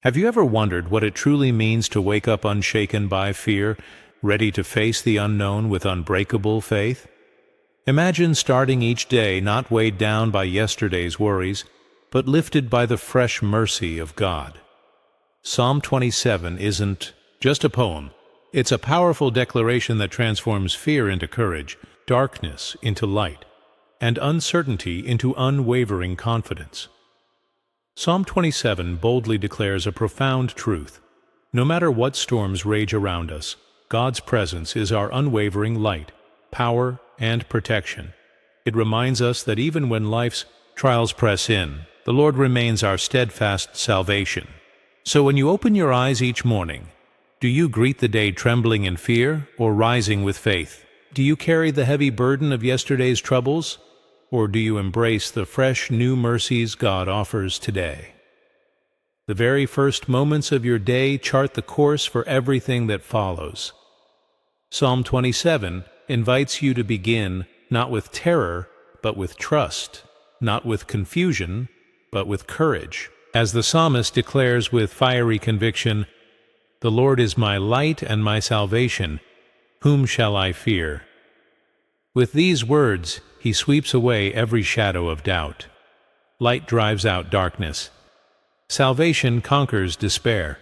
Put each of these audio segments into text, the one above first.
Have you ever wondered what it truly means to wake up unshaken by fear, ready to face the unknown with unbreakable faith? Imagine starting each day not weighed down by yesterday's worries, but lifted by the fresh mercy of God. Psalm 27 isn't just a poem. It's a powerful declaration that transforms fear into courage, darkness into light, and uncertainty into unwavering confidence. Psalm 27 boldly declares a profound truth. No matter what storms rage around us, God's presence is our unwavering light, power, and protection. It reminds us that even when life's trials press in, the Lord remains our steadfast salvation. So when you open your eyes each morning, do you greet the day trembling in fear or rising with faith? Do you carry the heavy burden of yesterday's troubles? Or do you embrace the fresh new mercies God offers today? The very first moments of your day chart the course for everything that follows. Psalm 27 invites you to begin not with terror, but with trust, not with confusion, but with courage. As the psalmist declares with fiery conviction, "The Lord is my light and my salvation. Whom shall I fear?" With these words, he sweeps away every shadow of doubt. Light drives out darkness. Salvation conquers despair.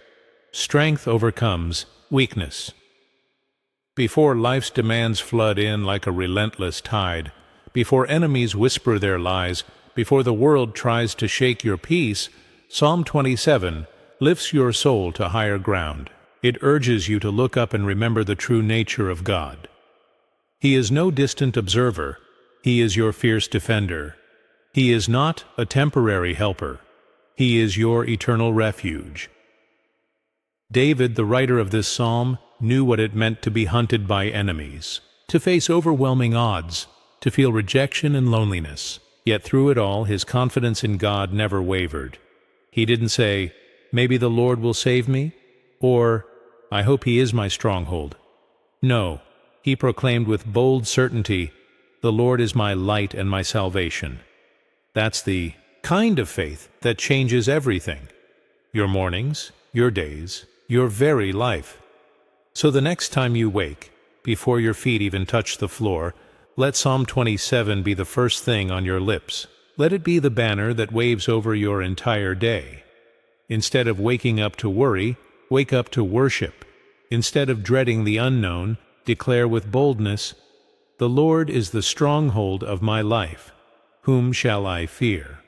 Strength overcomes weakness. Before life's demands flood in like a relentless tide, before enemies whisper their lies, before the world tries to shake your peace, Psalm 27 lifts your soul to higher ground. It urges you to look up and remember the true nature of God. He is no distant observer. He is your fierce defender. He is not a temporary helper. He is your eternal refuge. David, the writer of this psalm, knew what it meant to be hunted by enemies, to face overwhelming odds, to feel rejection and loneliness. Yet through it all, his confidence in God never wavered. He didn't say, "Maybe the Lord will save me," or "I hope he is my stronghold." No, he proclaimed with bold certainty, "The Lord is my light and my salvation." That's the kind of faith that changes everything. Your mornings, your days, your very life. So the next time you wake, before your feet even touch the floor, let Psalm 27 be the first thing on your lips. Let it be the banner that waves over your entire day. Instead of waking up to worry, wake up to worship. Instead of dreading the unknown, declare with boldness, "The Lord is the stronghold of my life. Whom shall I fear?"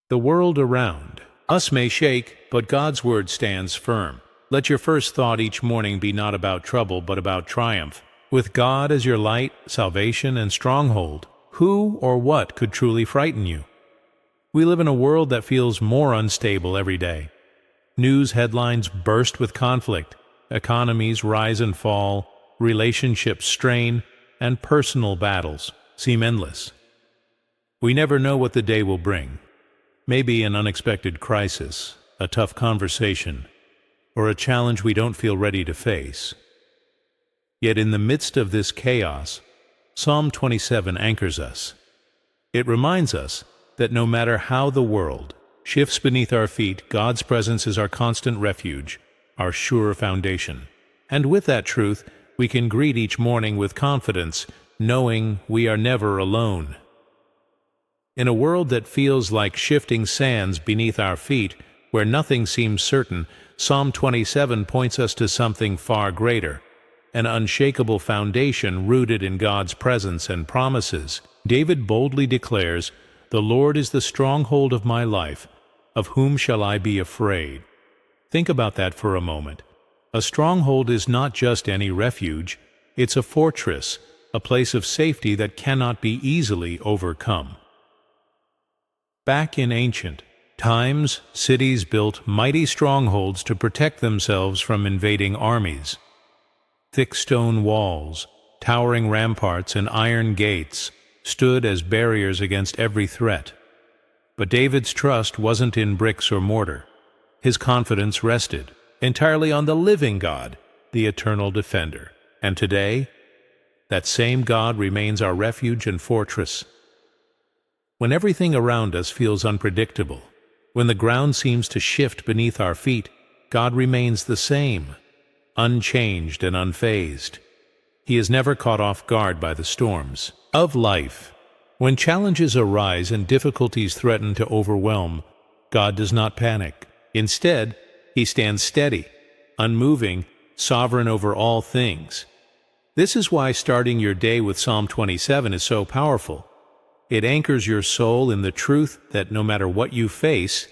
The world around us may shake, but God's word stands firm. Let your first thought each morning be not about trouble, but about triumph. With God as your light, salvation, and stronghold, who or what could truly frighten you? We live in a world that feels more unstable every day. News headlines burst with conflict, economies rise and fall, relationships strain, and personal battles seem endless. We never know what the day will bring. Maybe an unexpected crisis, a tough conversation, or a challenge we don't feel ready to face. Yet in the midst of this chaos, Psalm 27 anchors us. It reminds us that no matter how the world shifts beneath our feet, God's presence is our constant refuge, our sure foundation. And with that truth, we can greet each morning with confidence, knowing we are never alone. In a world that feels like shifting sands beneath our feet, where nothing seems certain, Psalm 27 points us to something far greater, an unshakable foundation rooted in God's presence and promises. David boldly declares, "The Lord is the stronghold of my life. Of whom shall I be afraid?" Think about that for a moment. A stronghold is not just any refuge, it's a fortress, a place of safety that cannot be easily overcome. Back in ancient times, cities built mighty strongholds to protect themselves from invading armies. Thick stone walls, towering ramparts, and iron gates stood as barriers against every threat. But David's trust wasn't in bricks or mortar. His confidence rested entirely on the living God, the eternal defender. And today, that same God remains our refuge and fortress. When everything around us feels unpredictable, When the ground seems to shift beneath our feet, God remains the same, unchanged and unfazed. He is never caught off guard by the storms of life. When challenges arise and difficulties threaten to overwhelm, God does not panic. Instead, He stands steady, unmoving, sovereign over all things. This is why starting your day with Psalm 27 is so powerful. It anchors your soul in the truth that no matter what you face,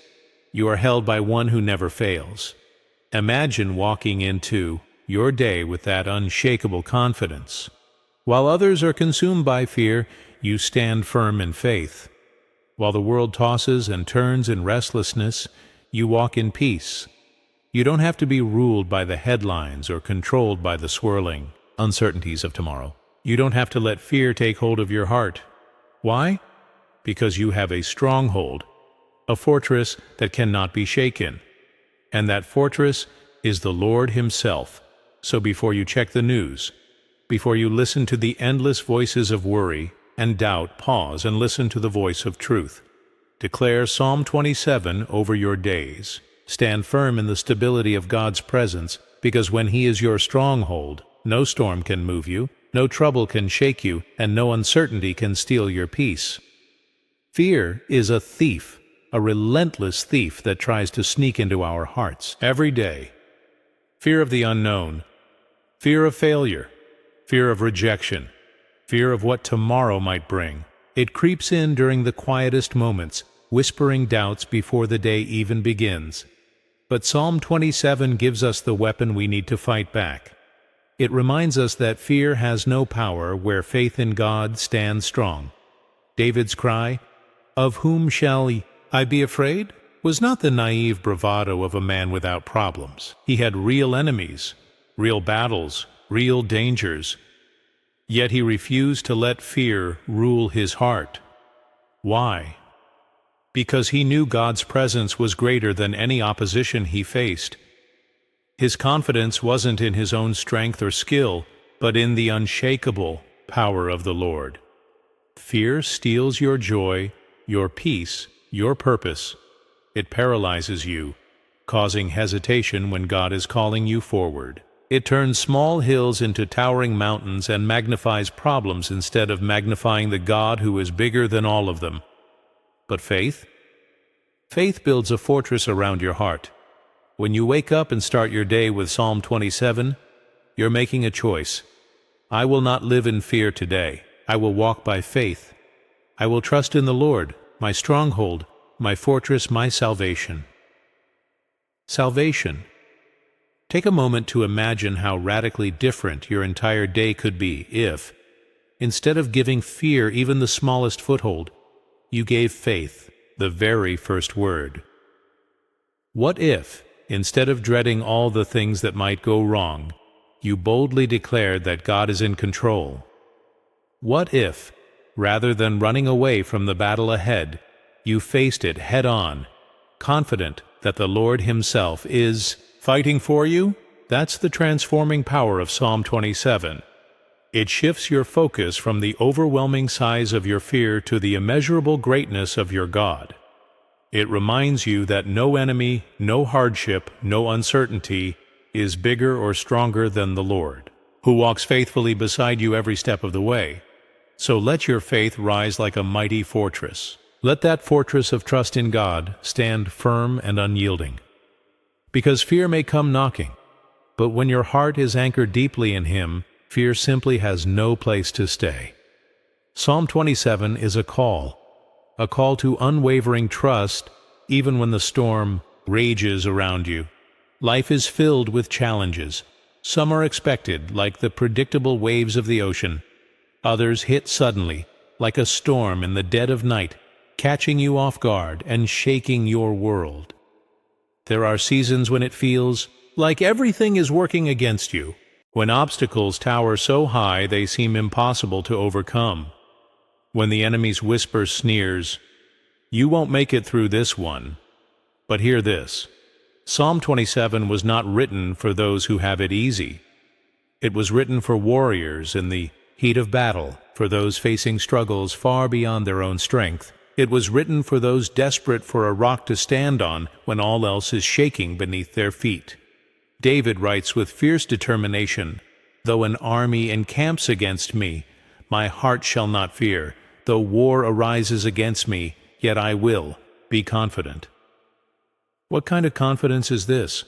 you are held by one who never fails. Imagine walking into your day with that unshakable confidence. While others are consumed by fear, you stand firm in faith. While the world tosses and turns in restlessness, you walk in peace. You don't have to be ruled by the headlines or controlled by the swirling uncertainties of tomorrow. You don't have to let fear take hold of your heart. Why? Because you have a stronghold, a fortress that cannot be shaken. And that fortress is the Lord Himself. So before you check the news, before you listen to the endless voices of worry and doubt, pause and listen to the voice of truth. Declare Psalm 27 over your days. Stand firm in the stability of God's presence, because when He is your stronghold, no storm can move you, no trouble can shake you, and no uncertainty can steal your peace. Fear is a thief, a relentless thief that tries to sneak into our hearts every day. Fear of the unknown, fear of failure, fear of rejection, fear of what tomorrow might bring. It creeps in during the quietest moments, whispering doubts before the day even begins. But Psalm 27 gives us the weapon we need to fight back. It reminds us that fear has no power where faith in God stands strong. David's cry, "Of whom shall I be afraid?" was not the naive bravado of a man without problems. He had real enemies, real battles, real dangers. Yet he refused to let fear rule his heart. Why? Because he knew God's presence was greater than any opposition he faced. His confidence wasn't in his own strength or skill, but in the unshakable power of the Lord. Fear steals your joy, your peace, your purpose. It paralyzes you, causing hesitation when God is calling you forward. It turns small hills into towering mountains and magnifies problems instead of magnifying the God who is bigger than all of them. But faith? Faith builds a fortress around your heart. When you wake up and start your day with Psalm 27, you're making a choice. I will not live in fear today. I will walk by faith. I will trust in the Lord, my stronghold, my fortress, my salvation. Salvation. Take a moment to imagine how radically different your entire day could be if, instead of giving fear even the smallest foothold, you gave faith the very first word. What if, instead of dreading all the things that might go wrong, you boldly declared that God is in control? What if, rather than running away from the battle ahead, you faced it head-on, confident that the Lord Himself is fighting for you? That's the transforming power of Psalm 27. It shifts your focus from the overwhelming size of your fear to the immeasurable greatness of your God. It reminds you that no enemy, no hardship, no uncertainty is bigger or stronger than the Lord, who walks faithfully beside you every step of the way. So let your faith rise like a mighty fortress. Let that fortress of trust in God stand firm and unyielding. Because fear may come knocking, but when your heart is anchored deeply in Him, fear simply has no place to stay. Psalm 27 is a call to unwavering trust even when the storm rages around you. Life is filled with challenges. Some are expected, like the predictable waves of the ocean. Others hit suddenly, like a storm in the dead of night, catching you off guard and shaking your world. There are seasons when it feels like everything is working against you, when obstacles tower so high they seem impossible to overcome. When the enemy's whisper sneers, "You won't make it through this one." But hear this. Psalm 27 was not written for those who have it easy. It was written for warriors in the heat of battle, for those facing struggles far beyond their own strength. It was written for those desperate for a rock to stand on when all else is shaking beneath their feet. David writes with fierce determination, "Though an army encamps against me, my heart shall not fear. Though war arises against me, yet I will be confident." What kind of confidence is this?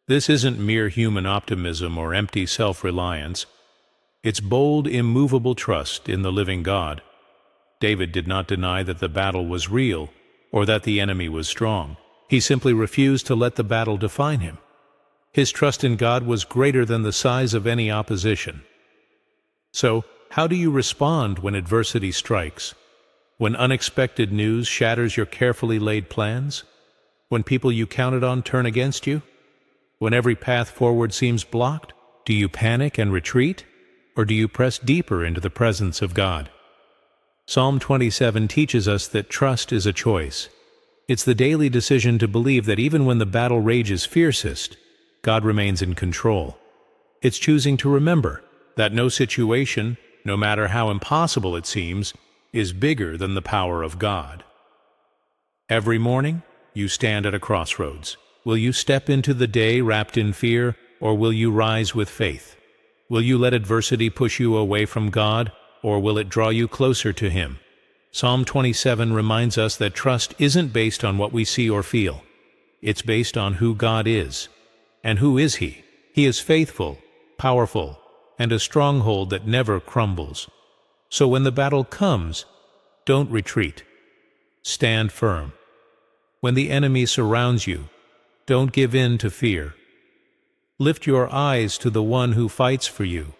This isn't mere human optimism or empty self-reliance. It's bold, immovable trust in the living God. David did not deny that the battle was real or that the enemy was strong. He simply refused to let the battle define him. His trust in God was greater than the size of any opposition. So, how do you respond when adversity strikes? When unexpected news shatters your carefully laid plans? When people you counted on turn against you? When every path forward seems blocked? Do you panic and retreat? Or do you press deeper into the presence of God? Psalm 27 teaches us that trust is a choice. It's the daily decision to believe that even when the battle rages fiercest, God remains in control. It's choosing to remember that no situation, no matter how impossible it seems, is bigger than the power of God. Every morning, you stand at a crossroads. Will you step into the day wrapped in fear, or will you rise with faith? Will you let adversity push you away from God, or will it draw you closer to Him? Psalm 27 reminds us that trust isn't based on what we see or feel. It's based on who God is. And who is He? He is faithful, powerful, and a stronghold that never crumbles. So when the battle comes, don't retreat. Stand firm. When the enemy surrounds you, don't give in to fear. Lift your eyes to the one who fights for you.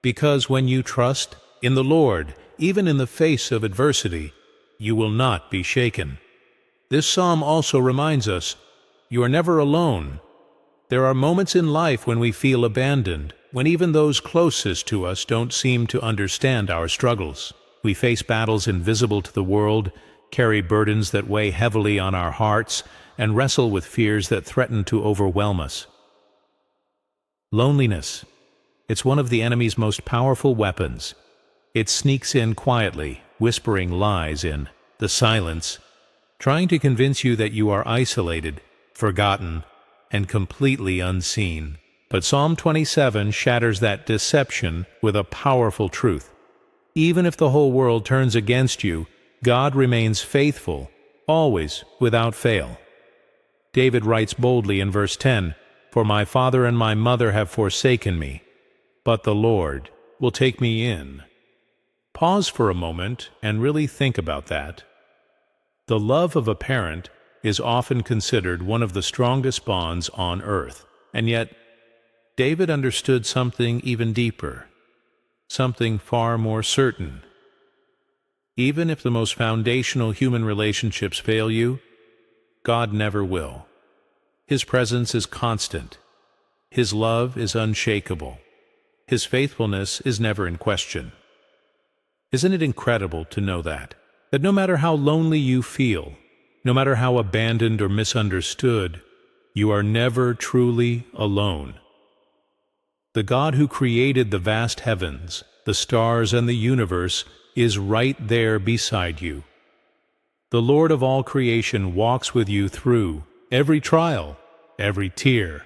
Because when you trust in the Lord, even in the face of adversity, you will not be shaken. This psalm also reminds us, you are never alone. There are moments in life when we feel abandoned, when even those closest to us don't seem to understand our struggles. We face battles invisible to the world, carry burdens that weigh heavily on our hearts, and wrestle with fears that threaten to overwhelm us. Loneliness. It's one of the enemy's most powerful weapons. It sneaks in quietly, whispering lies in the silence, trying to convince you that you are isolated, forgotten, and completely unseen. But Psalm 27 shatters that deception with a powerful truth. Even if the whole world turns against you, God remains faithful, always, without fail. David writes boldly in verse 10, "For my father and my mother have forsaken me, but the Lord will take me in." Pause for a moment and really think about that. The love of a parent is often considered one of the strongest bonds on earth, and yet David understood something even deeper, something far more certain. Even if the most foundational human relationships fail you, God never will. His presence is constant. His love is unshakable. His faithfulness is never in question. Isn't it incredible to know that no matter how lonely you feel, no matter how abandoned or misunderstood, you are never truly alone? The God who created the vast heavens, the stars, and the universe is right there beside you. The Lord of all creation walks with you through every trial, every tear,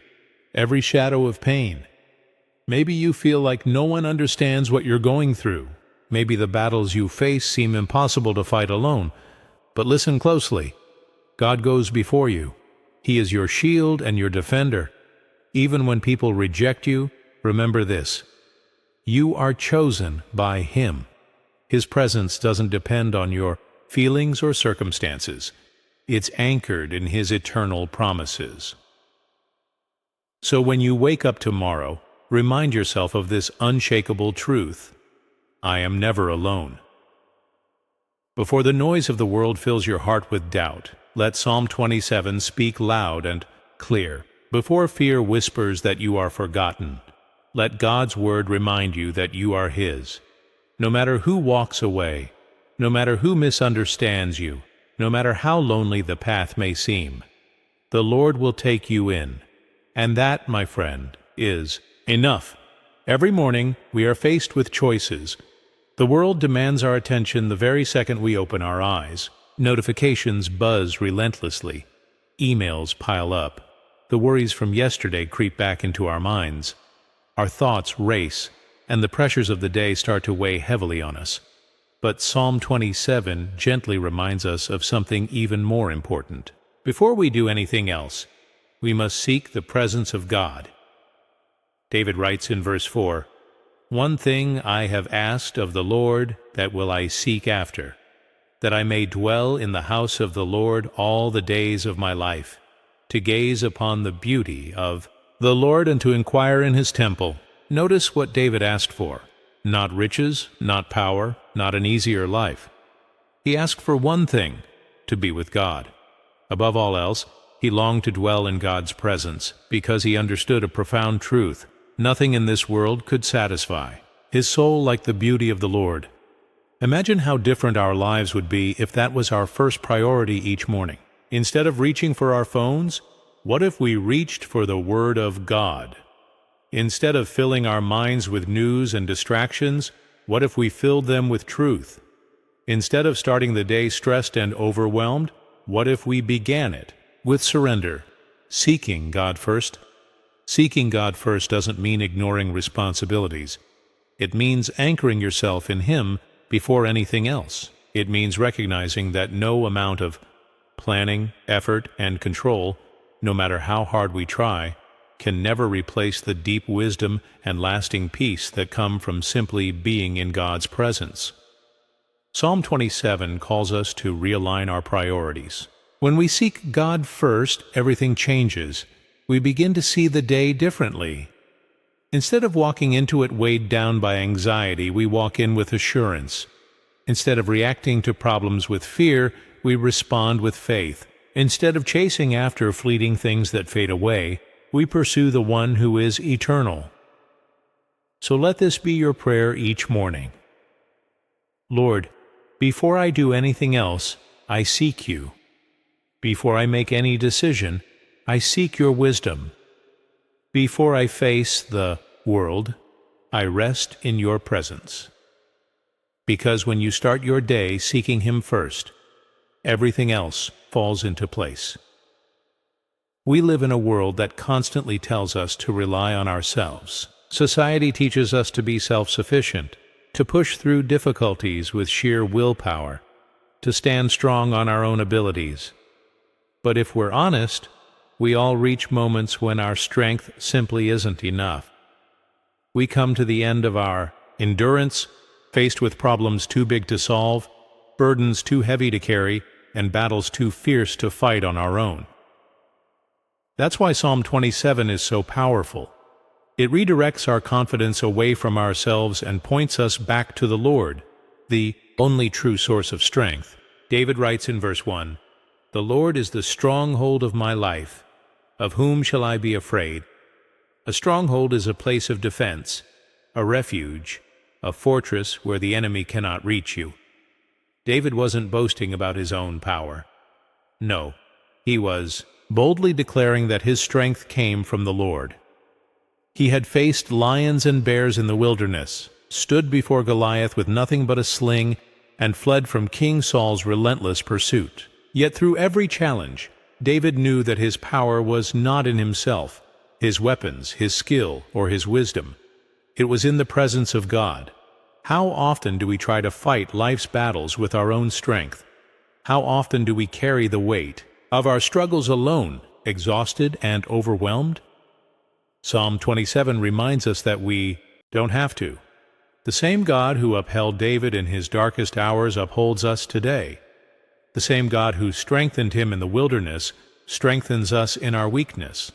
every shadow of pain. Maybe you feel like no one understands what you're going through. Maybe the battles you face seem impossible to fight alone. But listen closely. God goes before you. He is your shield and your defender. Even when people reject you, remember this: you are chosen by Him. His presence doesn't depend on your feelings or circumstances. It's anchored in His eternal promises. So when you wake up tomorrow, remind yourself of this unshakable truth: I am never alone. Before the noise of the world fills your heart with doubt, let Psalm 27 speak loud and clear. Before fear whispers that you are forgotten, let God's word remind you that you are His. No matter who walks away, no matter who misunderstands you, no matter how lonely the path may seem, the Lord will take you in. And that, my friend, is enough. Every morning we are faced with choices. The world demands our attention the very second we open our eyes. Notifications buzz relentlessly. Emails pile up. The worries from yesterday creep back into our minds. Our thoughts race, and the pressures of the day start to weigh heavily on us. But Psalm 27 gently reminds us of something even more important. Before we do anything else, we must seek the presence of God. David writes in verse 4, "One thing I have asked of the Lord, that will I seek after, that I may dwell in the house of the Lord all the days of my life, to gaze upon the beauty of the Lord and to inquire in his temple." Notice what David asked for. Not riches, not power, not an easier life. He asked for one thing, to be with God. Above all else, he longed to dwell in God's presence, because he understood a profound truth. Nothing in this world could satisfy his soul like the beauty of the Lord. Imagine how different our lives would be if that was our first priority each morning. Instead of reaching for our phones, what if we reached for the Word of God? Instead of filling our minds with news and distractions, what if we filled them with truth? Instead of starting the day stressed and overwhelmed, what if we began it with surrender, seeking God first? Seeking God first doesn't mean ignoring responsibilities. It means anchoring yourself in Him before anything else. It means recognizing that no amount of planning, effort, and control, no matter how hard we try, can never replace the deep wisdom and lasting peace that come from simply being in God's presence. Psalm 27 calls us to realign our priorities. When we seek God first, everything changes. We begin to see the day differently. Instead of walking into it weighed down by anxiety, we walk in with assurance. Instead of reacting to problems with fear, we respond with faith. Instead of chasing after fleeting things that fade away, we pursue the one who is eternal. So let this be your prayer each morning. Lord, before I do anything else, I seek you. Before I make any decision, I seek your wisdom. Before I face the world, I rest in your presence. Because when you start your day seeking Him first, everything else falls into place. We live in a world that constantly tells us to rely on ourselves. Society teaches us to be self-sufficient, to push through difficulties with sheer willpower, to stand strong on our own abilities. But if we're honest, we all reach moments when our strength simply isn't enough. We come to the end of our endurance, faced with problems too big to solve, burdens too heavy to carry, and battles too fierce to fight on our own. That's why Psalm 27 is so powerful. It redirects our confidence away from ourselves and points us back to the Lord, the only true source of strength. David writes in verse 1, "The Lord is the stronghold of my life. Of whom shall I be afraid?" A stronghold is a place of defense, a refuge, a fortress where the enemy cannot reach you. David wasn't boasting about his own power. No, he was boldly declaring that his strength came from the Lord. He had faced lions and bears in the wilderness, stood before Goliath with nothing but a sling, and fled from King Saul's relentless pursuit. Yet through every challenge, David knew that his power was not in himself, his weapons, his skill, or his wisdom. It was in the presence of God. How often do we try to fight life's battles with our own strength? How often do we carry the weight of our struggles alone, exhausted and overwhelmed? Psalm 27 reminds us that we don't have to. The same God who upheld David in his darkest hours upholds us today. The same God who strengthened him in the wilderness strengthens us in our weakness.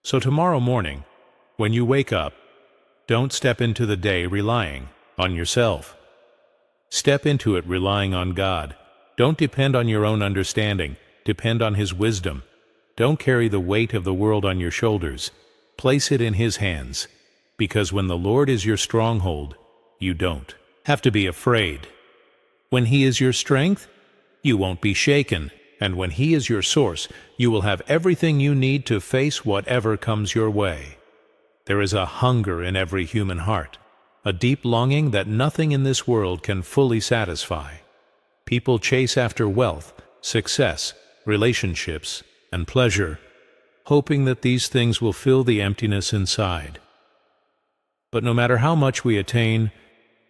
So tomorrow morning, when you wake up, don't step into the day relying on yourself. Step into it relying on God. Don't depend on your own understanding. Depend on His wisdom. Don't carry the weight of the world on your shoulders. Place it in His hands. Because when the Lord is your stronghold, you don't have to be afraid. When He is your strength, you won't be shaken. And when He is your source, you will have everything you need to face whatever comes your way. There is a hunger in every human heart, a deep longing that nothing in this world can fully satisfy. People chase after wealth, success, relationships, and pleasure, hoping that these things will fill the emptiness inside. But no matter how much we attain,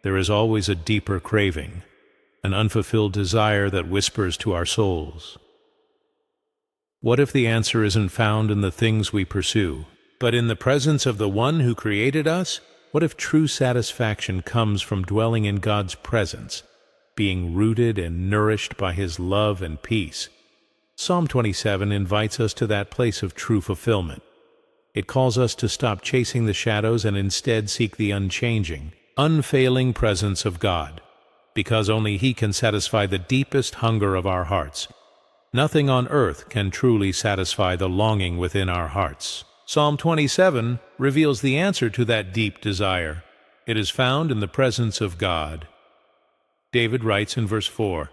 there is always a deeper craving, an unfulfilled desire that whispers to our souls. What if the answer isn't found in the things we pursue, but in the presence of the one who created us? What if true satisfaction comes from dwelling in God's presence, being rooted and nourished by His love and peace? Psalm 27 invites us to that place of true fulfillment. It calls us to stop chasing the shadows and instead seek the unchanging, unfailing presence of God, because only He can satisfy the deepest hunger of our hearts. Nothing on earth can truly satisfy the longing within our hearts. Psalm 27 reveals the answer to that deep desire. It is found in the presence of God. David writes in verse 4,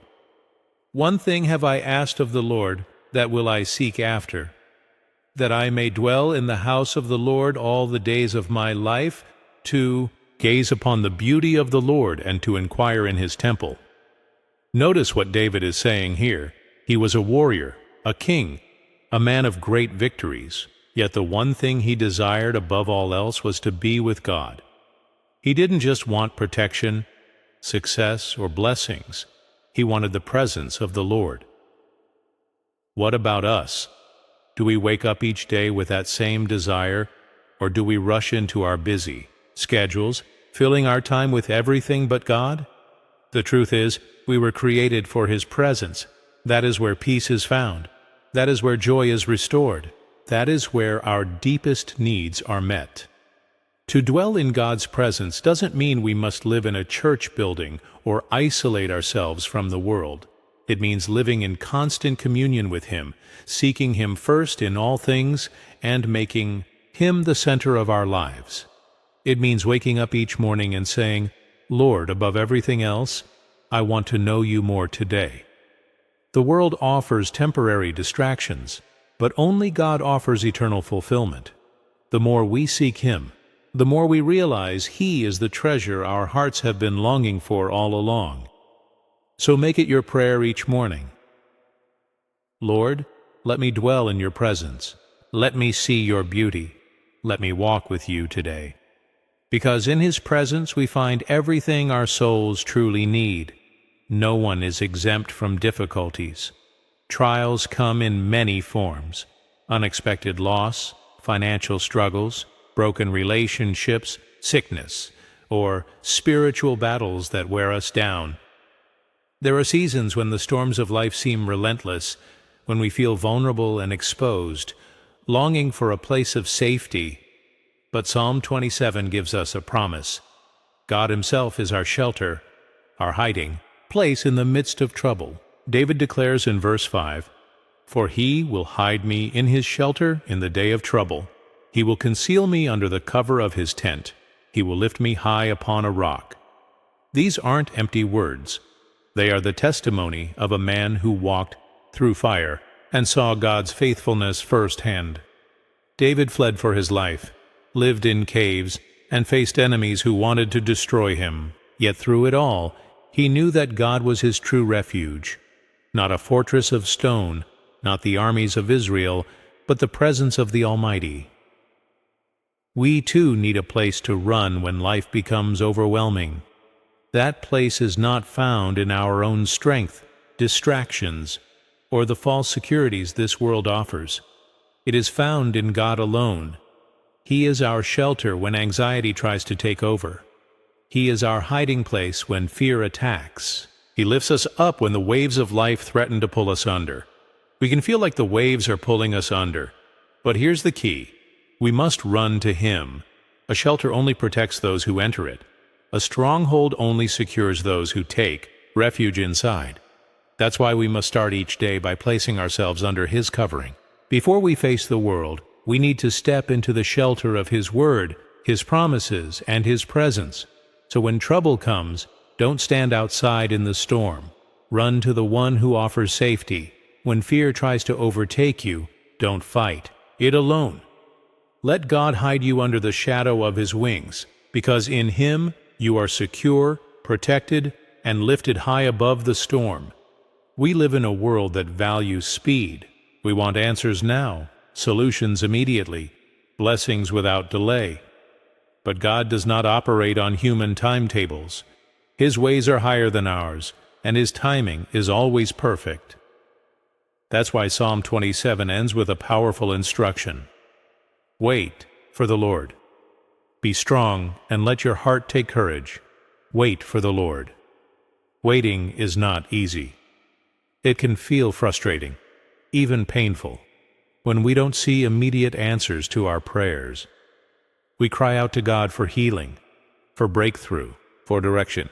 "One thing have I asked of the Lord, that will I seek after, that I may dwell in the house of the Lord all the days of my life, to gaze upon the beauty of the Lord and to inquire in His temple." Notice what David is saying here. He was a warrior, a king, a man of great victories. Yet the one thing he desired above all else was to be with God. He didn't just want protection, success, or blessings. He wanted the presence of the Lord. What about us? Do we wake up each day with that same desire, or do we rush into our busy schedules, filling our time with everything but God? The truth is, we were created for His presence. That is where peace is found. That is where joy is restored. That is where our deepest needs are met. To dwell in God's presence doesn't mean we must live in a church building or isolate ourselves from the world. It means living in constant communion with Him, seeking Him first in all things, and making Him the center of our lives. It means waking up each morning and saying, "Lord, above everything else, I want to know You more today." The world offers temporary distractions, but only God offers eternal fulfillment. The more we seek Him, the more we realize He is the treasure our hearts have been longing for all along. So make it your prayer each morning. Lord, let me dwell in Your presence. Let me see Your beauty. Let me walk with You today. Because in His presence we find everything our souls truly need. No one is exempt from difficulties. Trials come in many forms: unexpected loss, financial struggles, broken relationships, sickness, or spiritual battles that wear us down. There are seasons when the storms of life seem relentless, when we feel vulnerable and exposed, longing for a place of safety. But Psalm 27 gives us a promise. God Himself is our shelter, our hiding place in the midst of trouble. David declares in verse 5, "For He will hide me in His shelter in the day of trouble. He will conceal me under the cover of His tent. He will lift me high upon a rock." These aren't empty words. They are the testimony of a man who walked through fire and saw God's faithfulness firsthand. David fled for his life, lived in caves, and faced enemies who wanted to destroy him. Yet through it all, he knew that God was his true refuge. Not a fortress of stone, not the armies of Israel, but the presence of the Almighty. We too need a place to run when life becomes overwhelming. That place is not found in our own strength, distractions, or the false securities this world offers. It is found in God alone. He is our shelter when anxiety tries to take over. He is our hiding place when fear attacks. He lifts us up when the waves of life threaten to pull us under. We can feel like the waves are pulling us under. But here's the key. We must run to Him. A shelter only protects those who enter it. A stronghold only secures those who take refuge inside. That's why we must start each day by placing ourselves under His covering. Before we face the world, we need to step into the shelter of His Word, His promises, and His presence. So when trouble comes, don't stand outside in the storm. Run to the one who offers safety. When fear tries to overtake you, don't fight it alone. Let God hide you under the shadow of His wings, because in Him You are secure, protected, and lifted high above the storm. We live in a world that values speed. We want answers now, solutions immediately, blessings without delay. But God does not operate on human timetables. His ways are higher than ours, and His timing is always perfect. That's why Psalm 27 ends with a powerful instruction. Wait for the Lord. Be strong and let your heart take courage. Wait for the Lord. Waiting is not easy. It can feel frustrating, even painful, when we don't see immediate answers to our prayers. We cry out to God for healing, for breakthrough, for direction.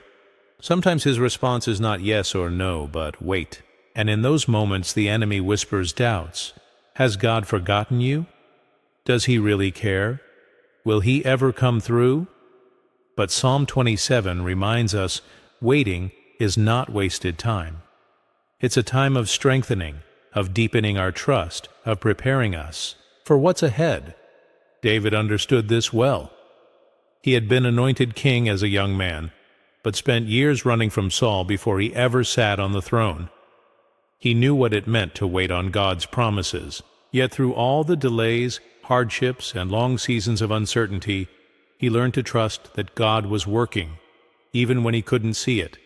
Sometimes His response is not yes or no, but wait. And in those moments the enemy whispers doubts. Has God forgotten you? Does He really care? Will He ever come through? But Psalm 27 reminds us waiting is not wasted time. It's a time of strengthening, of deepening our trust, of preparing us for what's ahead. David understood this well. He had been anointed king as a young man, but spent years running from Saul before he ever sat on the throne. He knew what it meant to wait on God's promises. Yet through all the delays, hardships, and long seasons of uncertainty, he learned to trust that God was working, even when he couldn't see it.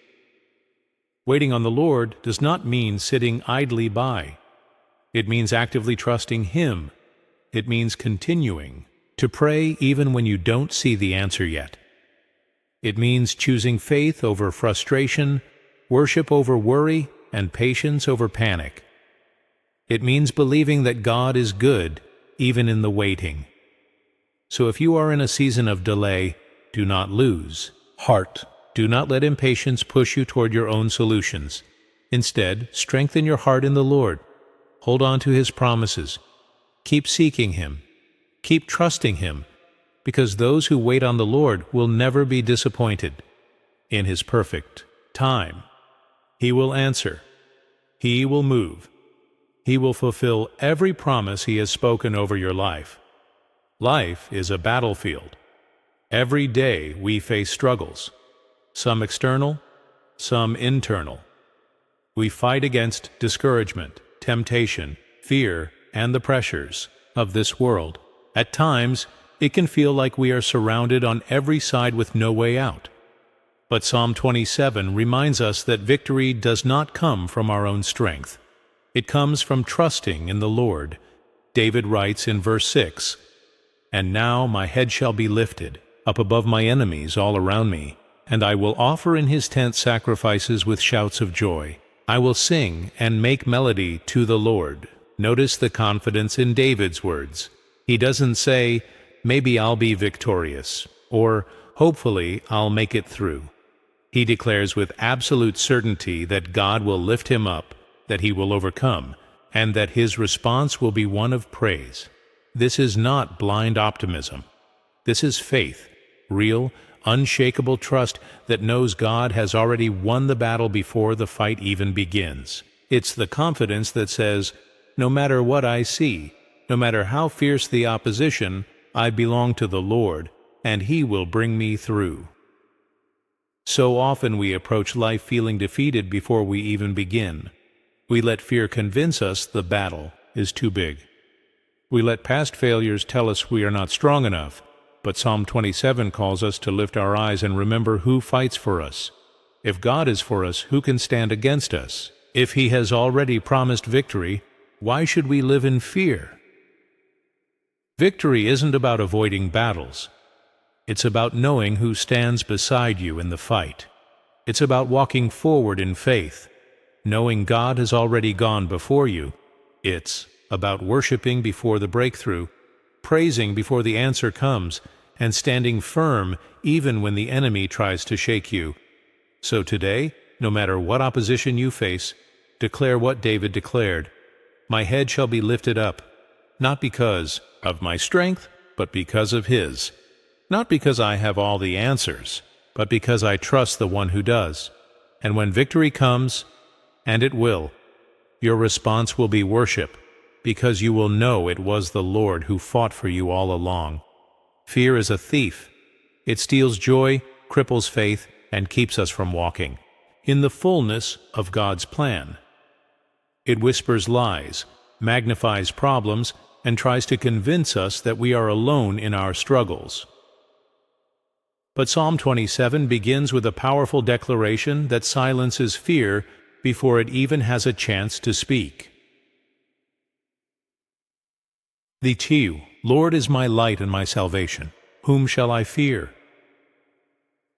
Waiting on the Lord does not mean sitting idly by. It means actively trusting Him. It means continuing to pray even when you don't see the answer yet. It means choosing faith over frustration, worship over worry, and patience over panic. It means believing that God is good even in the waiting. So if you are in a season of delay, do not lose heart. Do not let impatience push you toward your own solutions. Instead, strengthen your heart in the Lord. Hold on to His promises. Keep seeking Him. Keep trusting Him, because those who wait on the Lord will never be disappointed. In His perfect time, He will answer. He will move. He will fulfill every promise He has spoken over your life. Life is a battlefield. Every day we face struggles. Some external, some internal. We fight against discouragement, temptation, fear, and the pressures of this world. At times, it can feel like we are surrounded on every side with no way out. But Psalm 27 reminds us that victory does not come from our own strength. It comes from trusting in the Lord. David writes in verse 6, "And now my head shall be lifted up above my enemies all around me. And I will offer in His tent sacrifices with shouts of joy. I will sing and make melody to the Lord." Notice the confidence in David's words. He doesn't say, "Maybe I'll be victorious," or "Hopefully I'll make it through." He declares with absolute certainty that God will lift him up, that he will overcome, and that his response will be one of praise. This is not blind optimism. This is faith, real, unshakable trust that knows God has already won the battle before the fight even begins. It's the confidence that says, no matter what I see, no matter how fierce the opposition, I belong to the Lord, and He will bring me through. So often we approach life feeling defeated before we even begin. We let fear convince us the battle is too big. We let past failures tell us we are not strong enough. But Psalm 27 calls us to lift our eyes and remember who fights for us. If God is for us, who can stand against us? If He has already promised victory, why should we live in fear? Victory isn't about avoiding battles. It's about knowing who stands beside you in the fight. It's about walking forward in faith, knowing God has already gone before you. It's about worshiping before the breakthrough, praising before the answer comes, and standing firm even when the enemy tries to shake you. So today, no matter what opposition you face, declare what David declared. My head shall be lifted up, not because of my strength, but because of His. Not because I have all the answers, but because I trust the one who does. And when victory comes, and it will, your response will be worship, because you will know it was the Lord who fought for you all along. Fear is a thief. It steals joy, cripples faith, and keeps us from walking in the fullness of God's plan. It whispers lies, magnifies problems, and tries to convince us that we are alone in our struggles. But Psalm 27 begins with a powerful declaration that silences fear before it even has a chance to speak. The T, Lord is my light and my salvation. Whom shall I fear?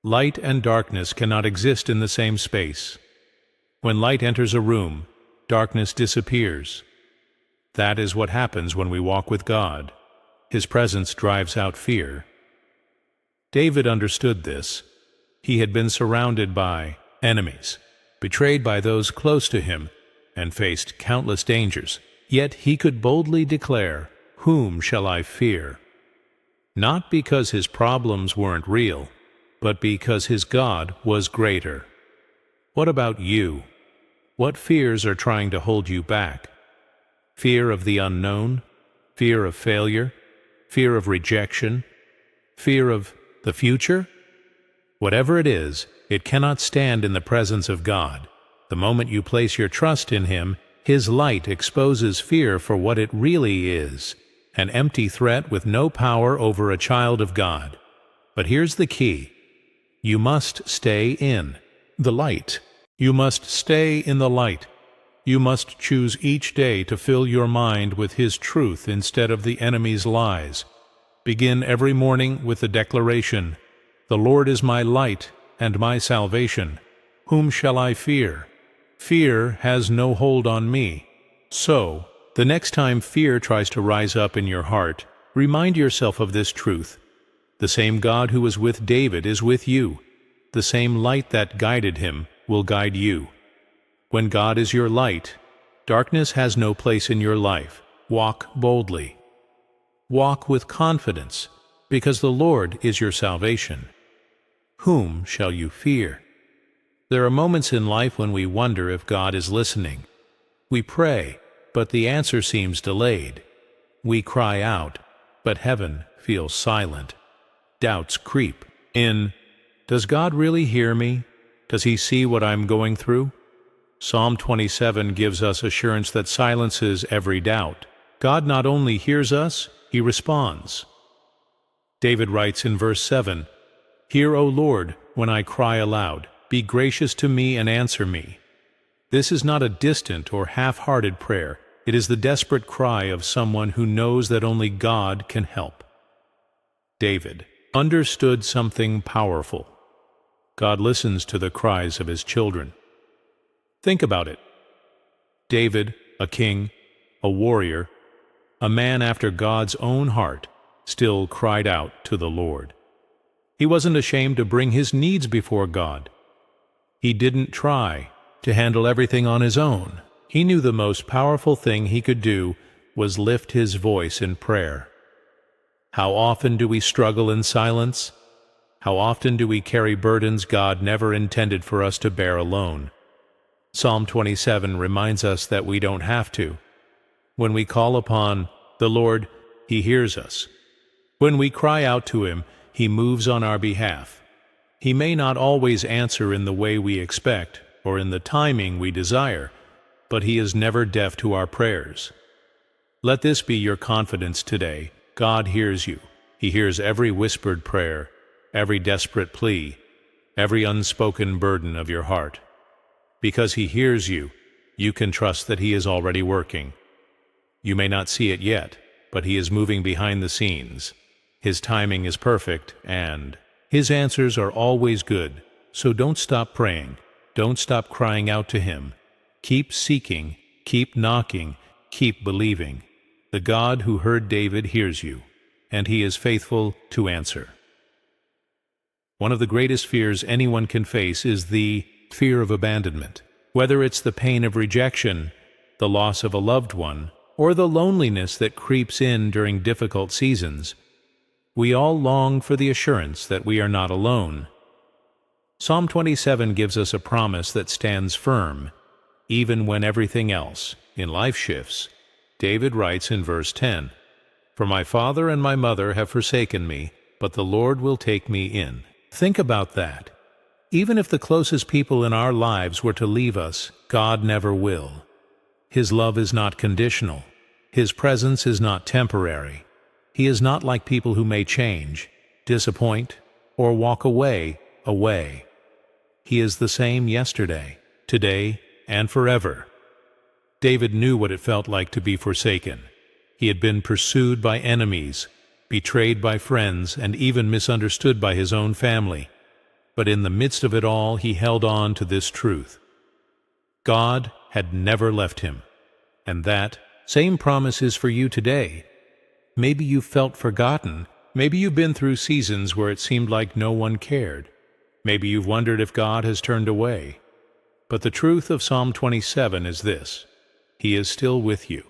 Light and darkness cannot exist in the same space. When light enters a room, darkness disappears. That is what happens when we walk with God. His presence drives out fear. David understood this. He had been surrounded by enemies, betrayed by those close to him, and faced countless dangers. Yet he could boldly declare, "Whom shall I fear?" Not because his problems weren't real, but because his God was greater. What about you? What fears are trying to hold you back? Fear of the unknown? Fear of failure? Fear of rejection? Fear of the future? Whatever it is, it cannot stand in the presence of God. The moment you place your trust in Him, His light exposes fear for what it really is, an empty threat with no power over a child of God. But here's the key. You must stay in the light. You must stay in the light. You must choose each day to fill your mind with His truth instead of the enemy's lies. Begin every morning with the declaration, "The Lord is my light and my salvation. Whom shall I fear? Fear has no hold on me." So, the next time fear tries to rise up in your heart, remind yourself of this truth. The same God who was with David is with you. The same light that guided him will guide you. When God is your light, darkness has no place in your life. Walk boldly. Walk with confidence, because the Lord is your salvation. Whom shall you fear? There are moments in life when we wonder if God is listening. We pray, but the answer seems delayed. We cry out, but heaven feels silent. Doubts creep in. Does God really hear me? Does He see what I'm going through? Psalm 27 gives us assurance that silences every doubt. God not only hears us, He responds. David writes in verse 7, "Hear, O Lord, when I cry aloud. Be gracious to me and answer me." This is not a distant or half-hearted prayer. It is the desperate cry of someone who knows that only God can help. David understood something powerful. God listens to the cries of His children. Think about it. David, a king, a warrior, a man after God's own heart, still cried out to the Lord. He wasn't ashamed to bring his needs before God. He didn't try to handle everything on his own. He knew the most powerful thing he could do was lift his voice in prayer. How often do we struggle in silence? How often do we carry burdens God never intended for us to bear alone? Psalm 27 reminds us that we don't have to. When we call upon the Lord, He hears us. When we cry out to Him, He moves on our behalf. He may not always answer in the way we expect or in the timing we desire, but He is never deaf to our prayers. Let this be your confidence today. God hears you. He hears every whispered prayer, every desperate plea, every unspoken burden of your heart. Because He hears you, you can trust that He is already working. You may not see it yet, but He is moving behind the scenes. His timing is perfect, and His answers are always good. So don't stop praying. Don't stop crying out to Him. Keep seeking, keep knocking, keep believing. The God who heard David hears you, and He is faithful to answer. One of the greatest fears anyone can face is the fear of abandonment. Whether it's the pain of rejection, the loss of a loved one, or the loneliness that creeps in during difficult seasons, we all long for the assurance that we are not alone. Psalm 27 gives us a promise that stands firm, even when everything else in life shifts. David writes in verse 10, "For my father and my mother have forsaken me, but the Lord will take me in." Think about that. Even if the closest people in our lives were to leave us, God never will. His love is not conditional. His presence is not temporary. He is not like people who may change, disappoint, or walk away. He is the same yesterday, today, and forever. David knew what it felt like to be forsaken. He had been pursued by enemies, betrayed by friends, and even misunderstood by his own family. But in the midst of it all, he held on to this truth. God had never left him, and that same promise is for you today. Maybe you felt forgotten. Maybe you've been through seasons where it seemed like no one cared. Maybe you've wondered if God has turned away. But the truth of Psalm 27 is this: He is still with you.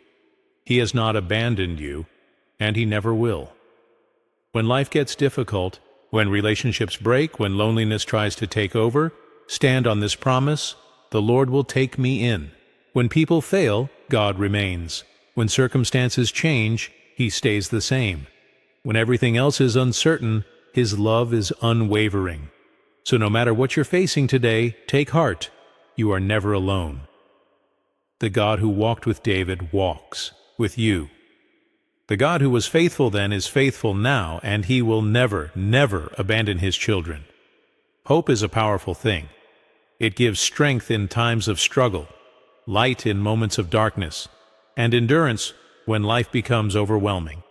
He has not abandoned you, and He never will. When life gets difficult, when relationships break, when loneliness tries to take over, stand on this promise: the Lord will take me in. When people fail, God remains. When circumstances change, He stays the same. When everything else is uncertain, His love is unwavering. So no matter what you're facing today, take heart. You are never alone. The God who walked with David walks with you. The God who was faithful then is faithful now, and He will never, never abandon His children. Hope is a powerful thing. It gives strength in times of struggle, light in moments of darkness, and endurance when life becomes overwhelming.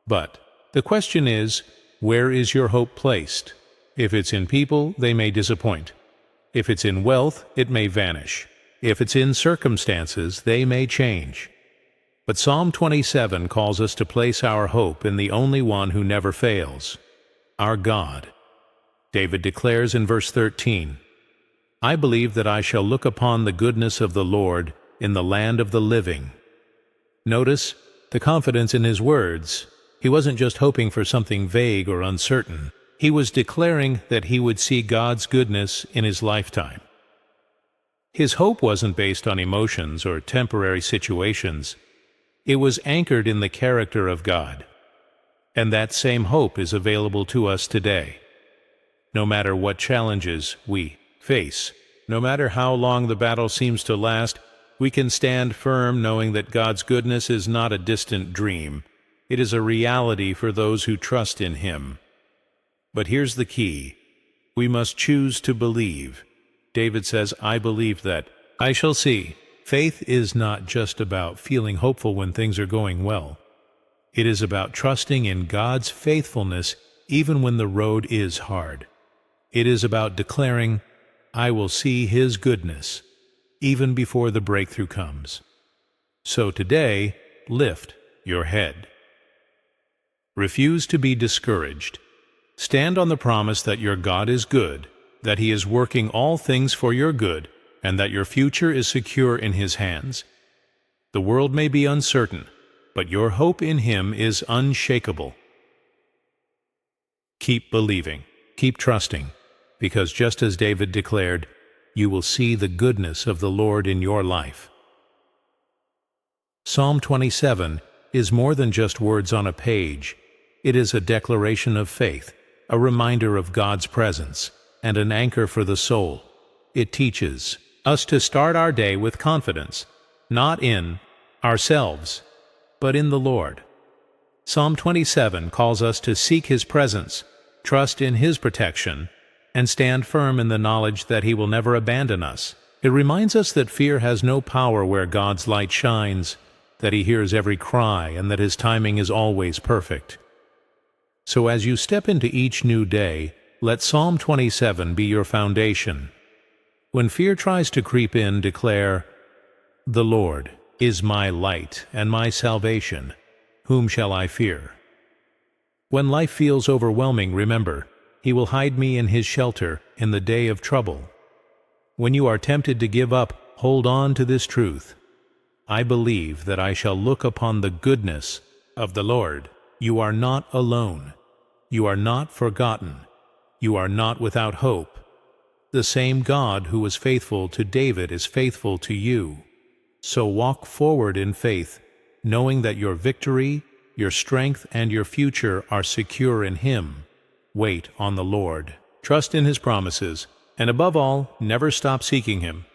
But the question is, where is your hope placed? If it's in people, they may disappoint. If it's in wealth, it may vanish. If it's in circumstances, they may change. But Psalm 27 calls us to place our hope in the only one who never fails, our God. David declares in verse 13, "I believe that I shall look upon the goodness of the Lord in the land of the living." Notice the confidence in his words. He wasn't just hoping for something vague or uncertain. He was declaring that he would see God's goodness in his lifetime. His hope wasn't based on emotions or temporary situations. It was anchored in the character of God. And that same hope is available to us today. No matter what challenges we face, no matter how long the battle seems to last, we can stand firm knowing that God's goodness is not a distant dream. It is a reality for those who trust in Him. But here's the key. We must choose to believe. David says, "I believe that I shall see." Faith is not just about feeling hopeful when things are going well. It is about trusting in God's faithfulness even when the road is hard. It is about declaring, "I will see His goodness," even before the breakthrough comes. So today, lift your head. Refuse to be discouraged. Stand on the promise that your God is good, that He is working all things for your good, and that your future is secure in His hands. The world may be uncertain, but your hope in Him is unshakable. Keep believing, keep trusting, because just as David declared, you will see the goodness of the Lord in your life. Psalm 27 is more than just words on a page. It is a declaration of faith, a reminder of God's presence, and an anchor for the soul. It teaches us to start our day with confidence, not in ourselves, but in the Lord. Psalm 27 calls us to seek His presence, trust in His protection, and stand firm in the knowledge that He will never abandon us. It reminds us that fear has no power where God's light shines, that He hears every cry, and that His timing is always perfect. So as you step into each new day, let Psalm 27 be your foundation. When fear tries to creep in, declare, "The Lord is my light and my salvation. Whom shall I fear?" When life feels overwhelming, remember, He will hide me in His shelter in the day of trouble. When you are tempted to give up, hold on to this truth. I believe that I shall look upon the goodness of the Lord. You are not alone. You are not forgotten. You are not without hope. The same God who was faithful to David is faithful to you. So walk forward in faith, knowing that your victory, your strength, and your future are secure in Him. Wait on the Lord. trust in His promises, and above all, never stop seeking Him.